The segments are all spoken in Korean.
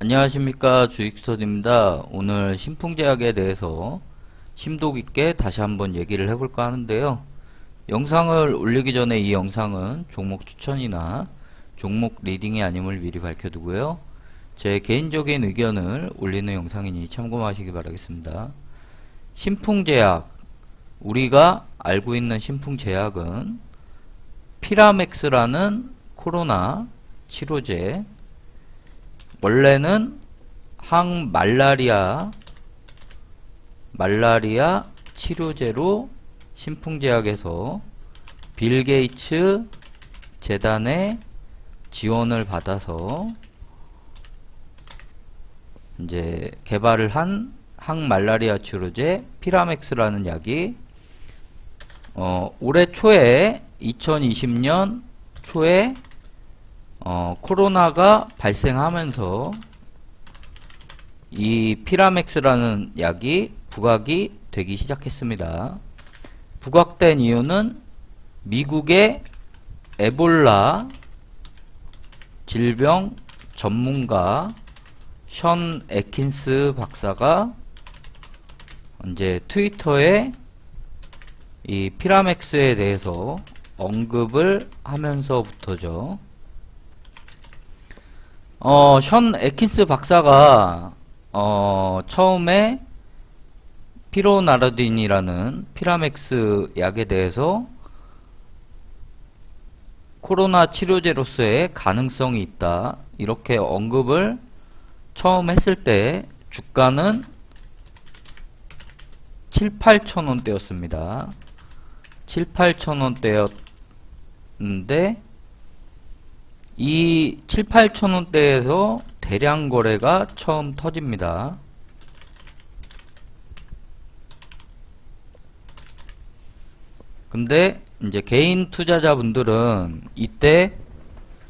안녕하십니까, 주식스터디입니다. 오늘 신풍제약에 대해서 심도 깊게 다시 한번 얘기를 해볼까 하는데요. 영상을 올리기 전에 이 영상은 종목 추천이나 종목 리딩이 아님을 미리 밝혀두고요. 제 개인적인 의견을 올리는 영상이니 참고하시기 바라겠습니다. 신풍제약, 우리가 알고 있는 신풍제약은 피라맥스라는 코로나 치료제, 원래는 항말라리아 치료제로 신풍제약에서 빌 게이츠 재단의 지원을 받아서 이제 개발을 한 항말라리아 치료제 피라맥스라는 약이 올해 초에 2020년 초에 코로나가 발생하면서 이 피라맥스라는 약이 부각이 되기 시작했습니다. 부각된 이유는 미국의 에볼라 질병 전문가 션 애킨스 박사가 이제 트위터에 이 피라맥스에 대해서 언급을 하면서부터죠. 션 애킨스 박사가 처음에 피로나르딘이라는 피라맥스 약에 대해서 코로나 치료제로서의 가능성이 있다, 이렇게 언급을 처음 했을 때 주가는 7~8천원대였습니다. 7~8천원대였는데 이 7~8천원대에서 대량 거래가 처음 터집니다. 근데 이제 개인 투자자분들은 이때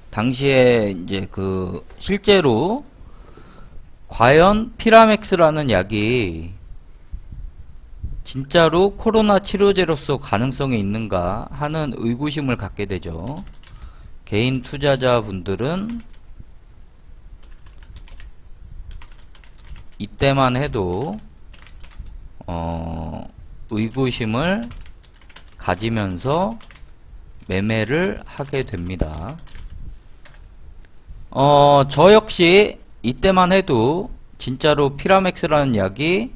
당시에 이제 실제로 과연 피라맥스라는 약이 진짜로 코로나 치료제로서 가능성이 있는가 하는 의구심을 갖게 되죠. 개인 투자자분들은 이때만 해도 의구심을 가지면서 매매를 하게 됩니다. 저 역시 이때만 해도 진짜로 피라맥스라는 약이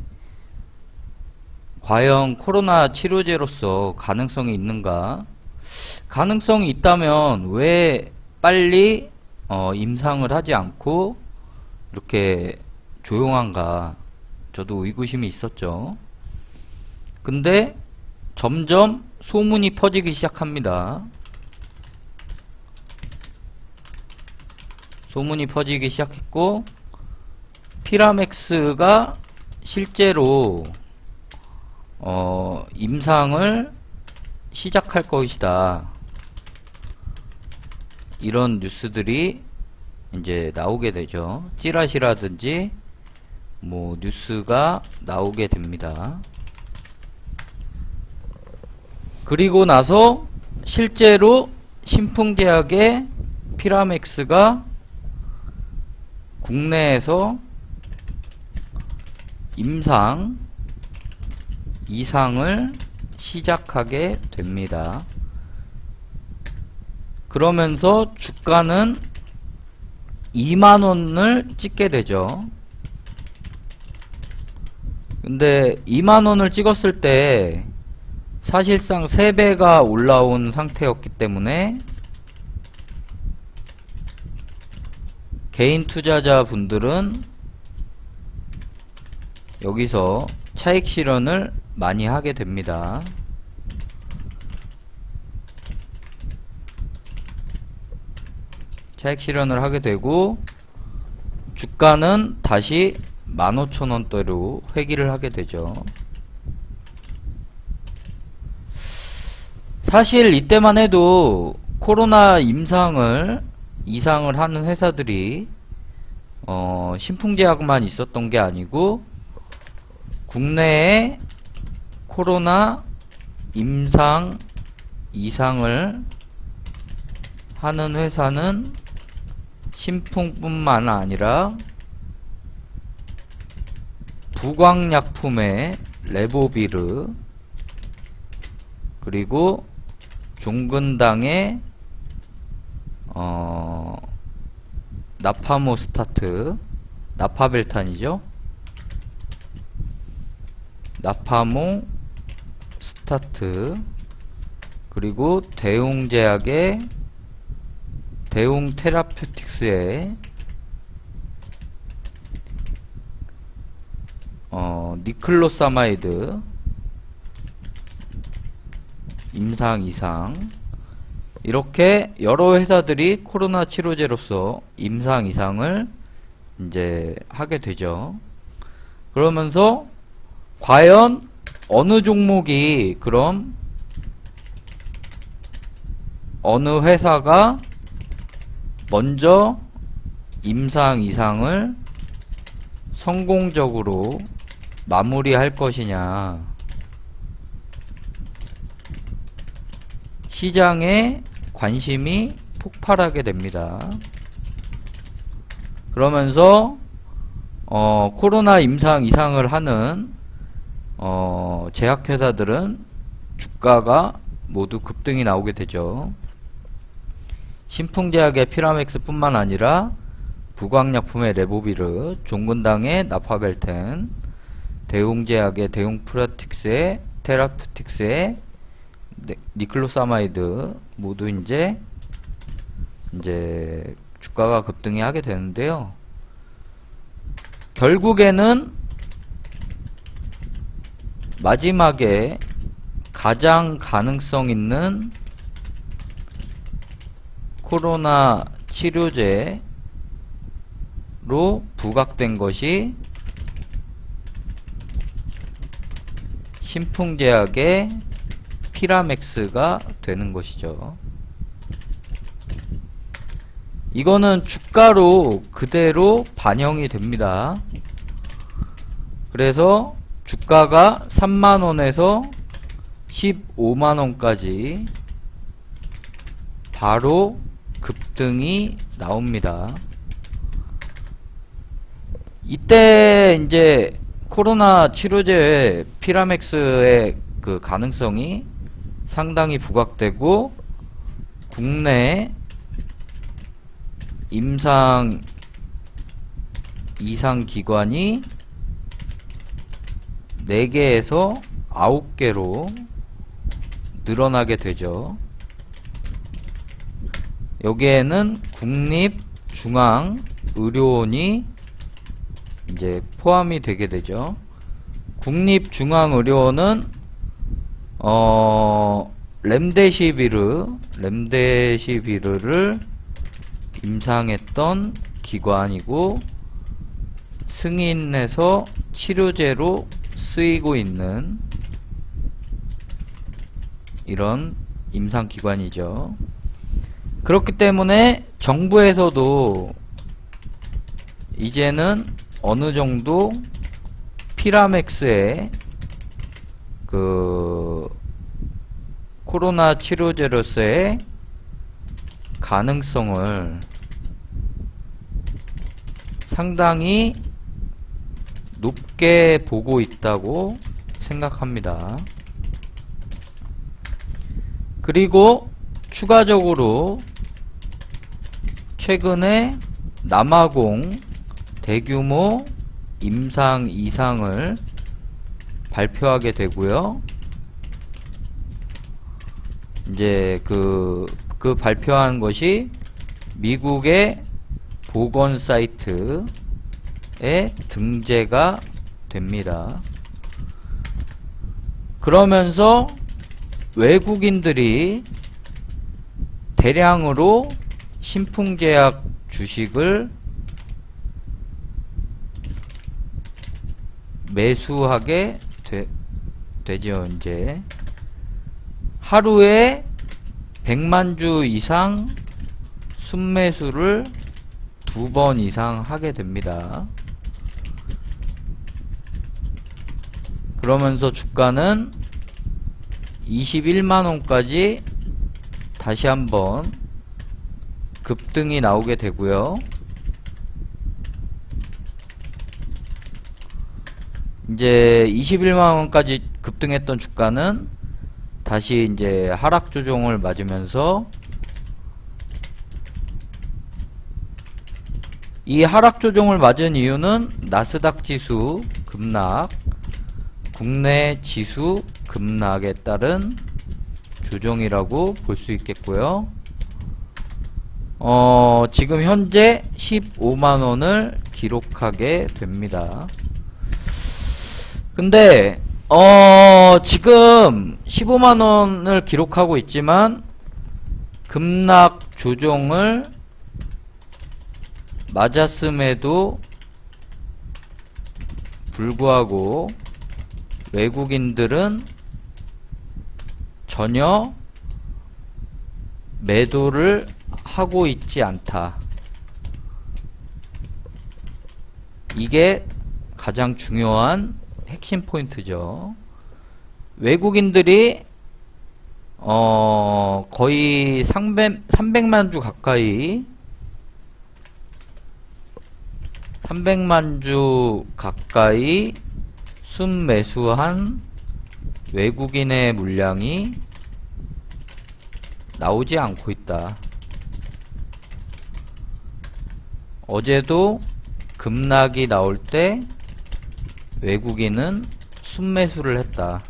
과연 코로나 치료제로서 가능성이 있는가, 가능성이 있다면 왜 빨리 임상을 하지 않고 이렇게 조용한가, 저도 의구심이 있었죠. 근데 점점 소문이 퍼지기 시작합니다. 소문이 퍼지기 시작했고 피라맥스가 실제로 임상을 시작할 것이다, 이런 뉴스들이 이제 나오게 되죠. 찌라시라든지 뭐 뉴스가 나오게 됩니다. 그리고 나서 실제로 신풍제약의 피라맥스가 국내에서 임상 이상을 시작하게 됩니다. 그러면서 주가는 2만원을 찍게 되죠. 근데 2만원을 찍었을 때 사실상 3배가 올라온 상태였기 때문에 개인 투자자분들은 여기서 차익 실현을 많이 하게 됩니다. 차익 실현을 하게 되고 주가는 다시 15,000원대로 회귀를 하게 되죠. 사실 이때만 해도 코로나 이상을 하는 회사들이 신풍제약만 있었던 게 아니고 국내에 코로나 임상 이상을 하는 회사는 신풍뿐만 아니라 부광약품의 레보비르, 그리고 종근당의 나파모스타트, 나파벨탄이죠. 나파모스타트, 그리고 대웅제약의 대웅테라퓨틱스의 니클로사마이드 임상 이상, 이렇게 여러 회사들이 코로나 치료제로서 임상 이상을 이제 하게 되죠. 그러면서 과연 어느 종목이, 그럼 어느 회사가 먼저 임상 이상을 성공적으로 마무리할 것이냐, 시장에 관심이 폭발하게 됩니다. 그러면서 코로나 임상 이상을 하는 제약회사들은 주가가 모두 급등이 나오게 되죠. 신풍제약의 피라맥스 뿐만 아니라 부광약품의 레보비르, 종근당의 나파벨텐, 대웅제약의 대웅프라틱스의 테라퓨틱스의 니클로사마이드 모두 이제 주가가 급등이 하게 되는데요. 결국에는 마지막에 가장 가능성 있는 코로나 치료제로 부각된 것이 신풍제약의 피라맥스가 되는 것이죠. 이거는 주가로 그대로 반영이 됩니다. 그래서 주가가 3만원에서 15만원까지 바로 급등이 나옵니다. 이때 이제 코로나 치료제 피라맥스의 그 가능성이 상당히 부각되고, 국내 임상 이상 기관이 4개에서 9개로 늘어나게 되죠. 여기에는 국립중앙의료원이 이제 포함이 되게 되죠. 국립중앙의료원은 렘데시비르를 임상했던 기관이고, 승인해서 치료제로 쓰이고 있는 이런 임상기관이죠. 그렇기 때문에 정부에서도 이제는 어느 정도 피라맥스의 그 코로나 치료제로서의 가능성을 상당히 높게 보고 있다고 생각합니다. 그리고 추가적으로 최근에 남아공 대규모 임상 이상을 발표하게 되고요. 이제 그 발표한 것이 미국의 보건 사이트에 등재가 됩니다. 그러면서 외국인들이 대량으로 신풍제약 주식을 매수하게 되죠. 이제 하루에 100만 주 이상 순매수를 2번 이상 하게 됩니다. 그러면서 주가는 21만원까지 다시 한번 급등이 나오게 되고요. 이제 21만원까지 급등했던 주가는 다시 이제 하락 조정을 맞으면서 이 하락 조정을 맞은 이유는 나스닥 지수 급락, 국내 지수 급락에 따른 조정이라고 볼 수 있겠고요. 지금 현재 15만원을 기록하게 됩니다. 근데 지금 15만원을 기록하고 있지만 급락 조정을 맞았음에도 불구하고 외국인들은 전혀 매도를 하고 있지 않다. 이게 가장 중요한 핵심 포인트죠. 외국인들이 거의 300만 주 가까이 300만 주 가까이 순매수한 외국인의 물량이 나오지 않고 있다. 어제도 급락이 나올 때 외국인은 순매수를 했다.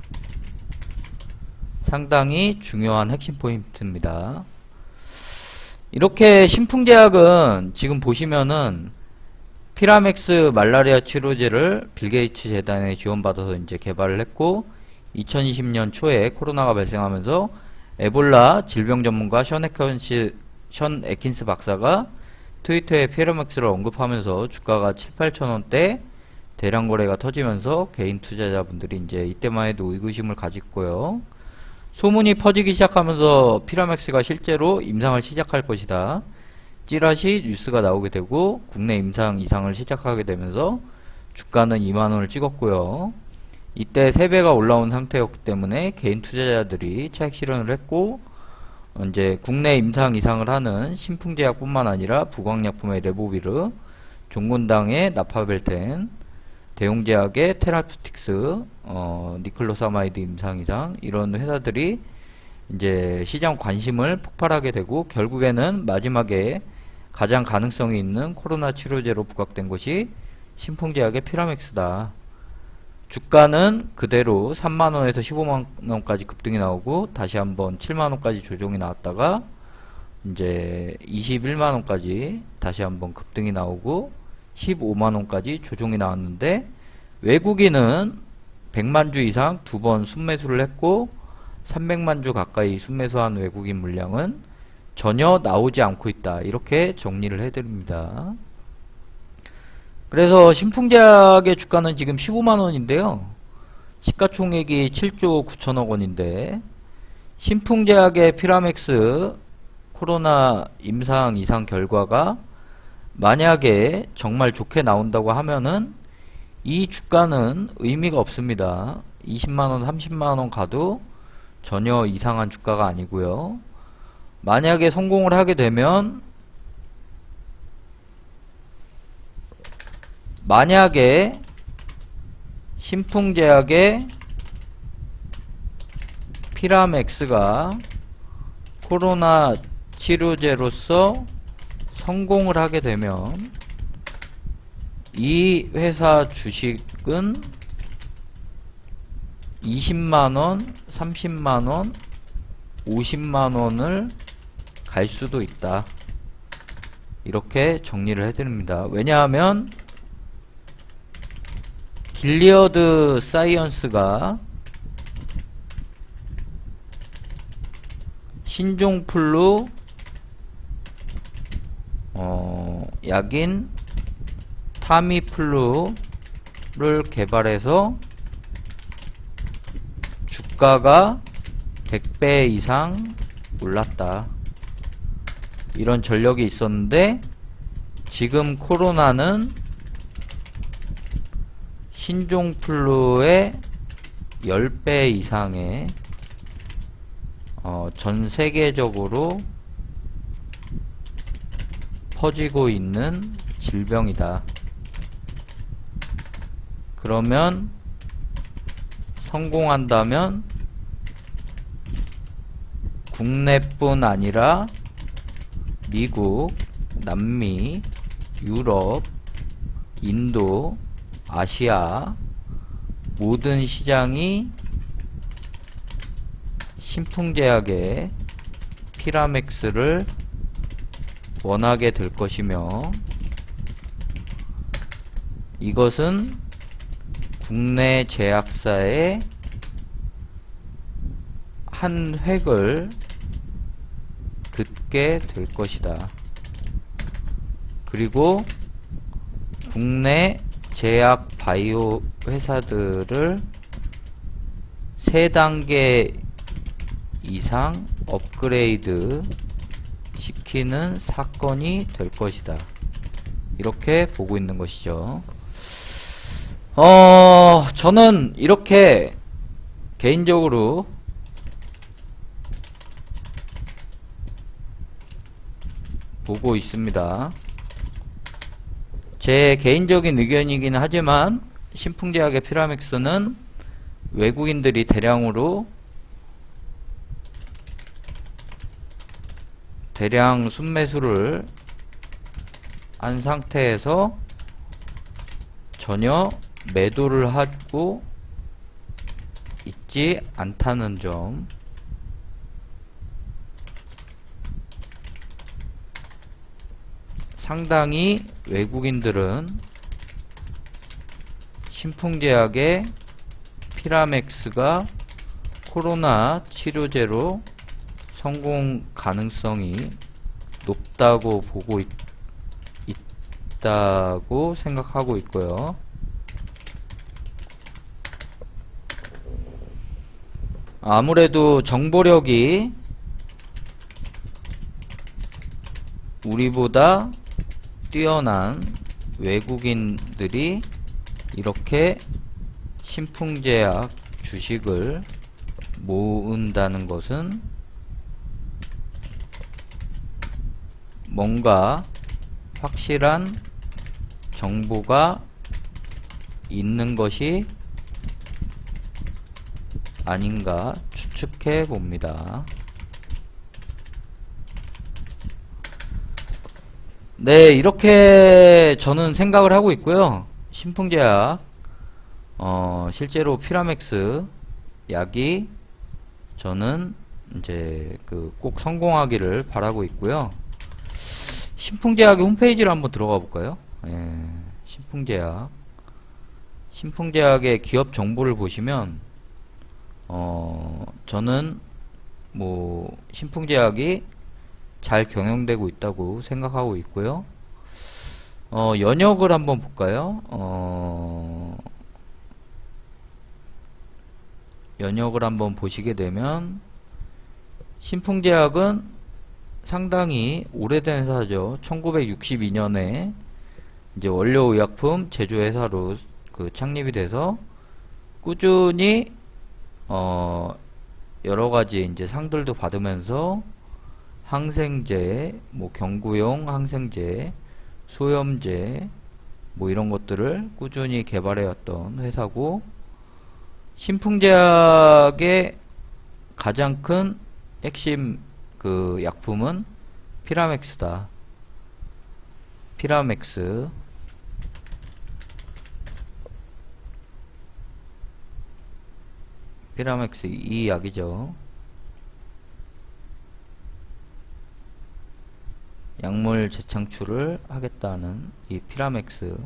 상당히 중요한 핵심 포인트입니다. 이렇게 신풍제약은 지금 보시면은 피라맥스 말라리아 치료제를 빌 게이츠 재단에 지원받아서 이제 개발을 했고 2020년 초에 코로나가 발생하면서 에볼라 질병 전문가 션 에킨스 박사가 트위터에 피라맥스를 언급하면서 주가가 7, 8천원대 대량 거래가 터지면서 개인 투자자분들이 이제 이때만 해도 의구심을 가졌고요. 소문이 퍼지기 시작하면서 피라맥스가 실제로 임상을 시작할 것이다. 찌라시 뉴스가 나오게 되고 국내 임상 이상을 시작하게 되면서 주가는 2만원을 찍었고요. 이때 3배가 올라온 상태였기 때문에 개인 투자자들이 차익 실현을 했고 이제 국내 임상 이상을 하는 신풍제약뿐만 아니라 부광약품의 레보비르, 종군당의 나파벨텐, 대웅제약의 테라퓨틱스, 니클로사마이드 임상 이상 이런 회사들이 이제 시장 관심을 폭발하게 되고 결국에는 마지막에 가장 가능성이 있는 코로나 치료제로 부각된 것이 신풍제약의 피라맥스다. 주가는 그대로 3만원에서 15만원까지 급등이 나오고 다시 한번 7만원까지 조정이 나왔다가 이제 21만원까지 다시 한번 급등이 나오고 15만원까지 조정이 나왔는데 외국인은 100만주 이상 2번 순매수를 했고 300만주 가까이 순매수한 외국인 물량은 전혀 나오지 않고 있다. 이렇게 정리를 해드립니다. 그래서 신풍제약의 주가는 지금 15만원인데요. 시가총액이 7조 9천억 원인데 신풍제약의 피라맥스 코로나 임상 이상 결과가 만약에 정말 좋게 나온다고 하면은 이 주가는 의미가 없습니다. 20만원, 30만원 가도 전혀 이상한 주가가 아니고요. 만약에 성공을 하게 되면 만약에 신풍제약의 피라맥스가 코로나 치료제로서 성공을 하게 되면 이 회사 주식은 20만원, 30만원, 50만원을 갈 수도 있다. 이렇게 정리를 해드립니다. 왜냐하면 길리어드 사이언스가 신종플루 약인 타미플루를 개발해서 주가가 100배 이상 올랐다. 이런 전력이 있었는데 지금 코로나는 신종플루의 10배 이상의 전 세계적으로 퍼지고 있는 질병이다. 그러면 성공한다면 국내뿐 아니라 미국, 남미, 유럽, 인도, 아시아 모든 시장이 신풍제약의 피라맥스를 원하게 될 것이며, 이것은 국내 제약사의 한 획을 긋게 될 것이다. 그리고 국내 제약 바이오 회사들을 3단계 이상 업그레이드 시키는 사건이 될 것이다. 이렇게 보고 있는 것이죠. 저는 이렇게 개인적으로 보고 있습니다. 제 개인적인 의견이긴 하지만 신풍제약의 피라맥스는 외국인들이 대량 순매수를 한 상태에서 전혀 매도를 하고 있지 않다는 점, 상당히 외국인들은 신풍제약의 피라맥스가 코로나 치료제로 성공 가능성이 높다고 보고 있다고 생각하고 있고요. 아무래도 정보력이 우리보다 뛰어난 외국인들이 이렇게 신풍제약 주식을 모은다는 것은 뭔가 확실한 정보가 있는 것이 아닌가 추측해 봅니다. 네, 이렇게 저는 생각을 하고 있고요. 신풍제약, 실제로 피라맥스 약이 저는 이제 꼭 성공하기를 바라고 있고요. 신풍제약의 홈페이지를 한번 들어가 볼까요? 예, 신풍제약의 기업 정보를 보시면 저는 신풍제약이 잘 경영되고 있다고 생각하고 있고요. 연역을 한번 볼까요? 연역을 한번 보시게 되면 신풍제약은 상당히 오래된 회사죠. 1962년에 이제 원료의약품 제조회사로 창립이 돼서 꾸준히 여러가지 이제 상들도 받으면서 항생제, 경구용 항생제, 소염제, 이런 것들을 꾸준히 개발해왔던 회사고, 신풍제약의 가장 큰 핵심 약품은 피라맥스다. 피라맥스. 피라맥스 이 약이죠. 약물 재창출을 하겠다는 이 피라맥스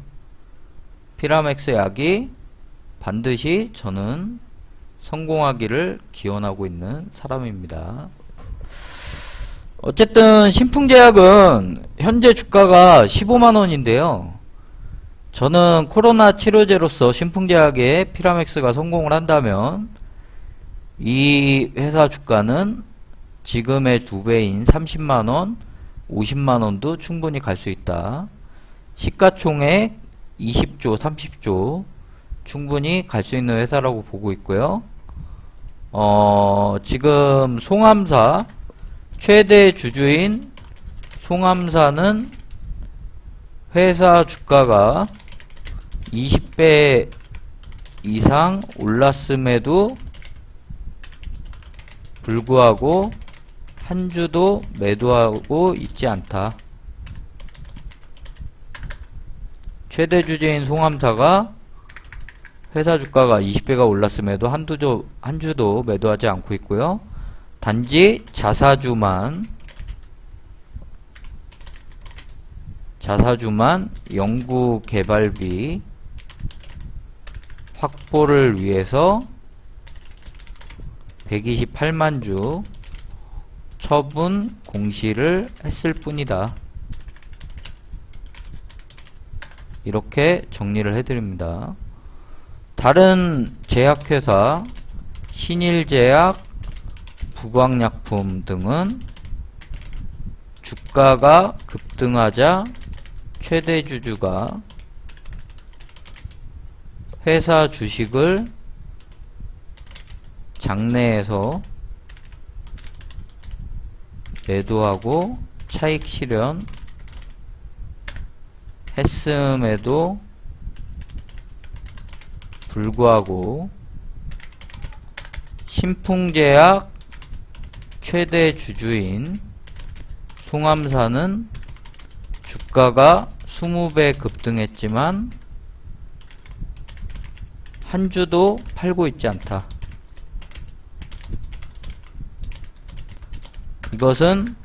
약이 반드시 저는 성공하기를 기원하고 있는 사람입니다. 어쨌든 신풍제약은 현재 주가가 15만원인데요. 저는 코로나 치료제로서 신풍제약의 피라맥스가 성공을 한다면 이 회사 주가는 지금의 2배인 30만원, 50만원도 충분히 갈 수 있다. 시가총액 20조, 30조 충분히 갈 수 있는 회사라고 보고 있고요. 지금 송암사 최대 주주인 송암사는 회사 주가가 20배 이상 올랐음에도 불구하고 한 주도 매도하고 있지 않다. 최대 주주인 송암사가 회사 주가가 20배가 올랐음에도 한 주도 매도하지 않고 있고요. 단지 자사주만 연구 개발비 확보를 위해서 128만 주 처분 공시를 했을 뿐이다. 이렇게 정리를 해드립니다. 다른 제약회사, 신일제약, 부광약품 등은 주가가 급등하자 최대 주주가 회사 주식을 장내에서 매도하고 차익 실현 했음에도 불구하고 신풍제약 최대 주주인 송암사는 주가가 20배 급등했지만 한 주도 팔고 있지 않다. 이것은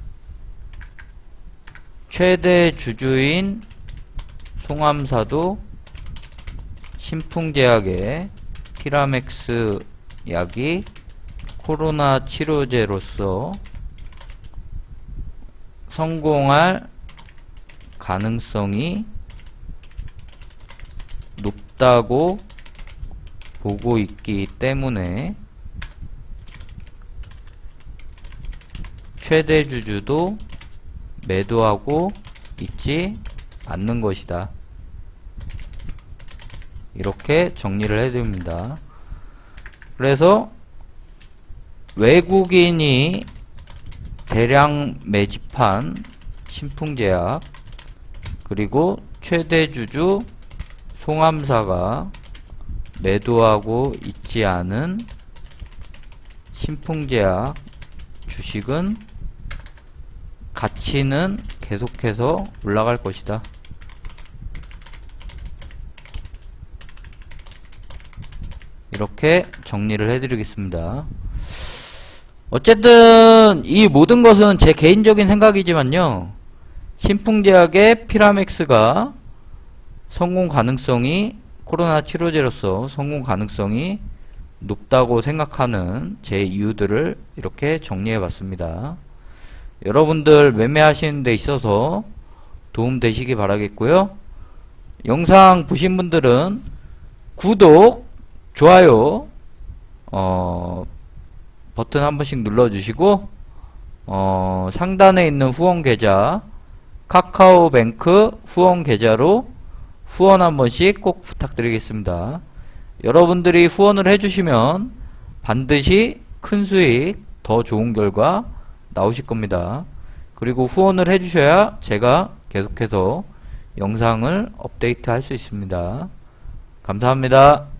최대 주주인 송암사도 신풍제약의 피라맥스 약이 코로나 치료제로서 성공할 가능성이 높다고 보고 있기 때문에 최대 주주도 매도하고 있지 않는 것이다. 이렇게 정리를 해드립니다. 그래서 외국인이 대량 매집한 신풍제약 그리고 최대 주주 송암사가 매도하고 있지 않은 신풍제약 주식은 가치는 계속해서 올라갈 것이다. 이렇게 정리를 해드리겠습니다. 어쨌든 이 모든 것은 제 개인적인 생각이지만요. 신풍제약의 피라맥스가 성공 가능성이 코로나 치료제로서 성공 가능성이 높다고 생각하는 제 이유들을 이렇게 정리해 봤습니다. 여러분들 매매하시는 데 있어서 도움 되시기 바라겠고요. 영상 보신 분들은 구독, 좋아요 버튼 한 번씩 눌러주시고 상단에 있는 후원 계좌 카카오뱅크 후원 계좌로 후원 한 번씩 꼭 부탁드리겠습니다. 여러분들이 후원을 해주시면 반드시 큰 수익, 더 좋은 결과 나오실 겁니다. 그리고 후원을 해주셔야 제가 계속해서 영상을 업데이트 할 수 있습니다. 감사합니다.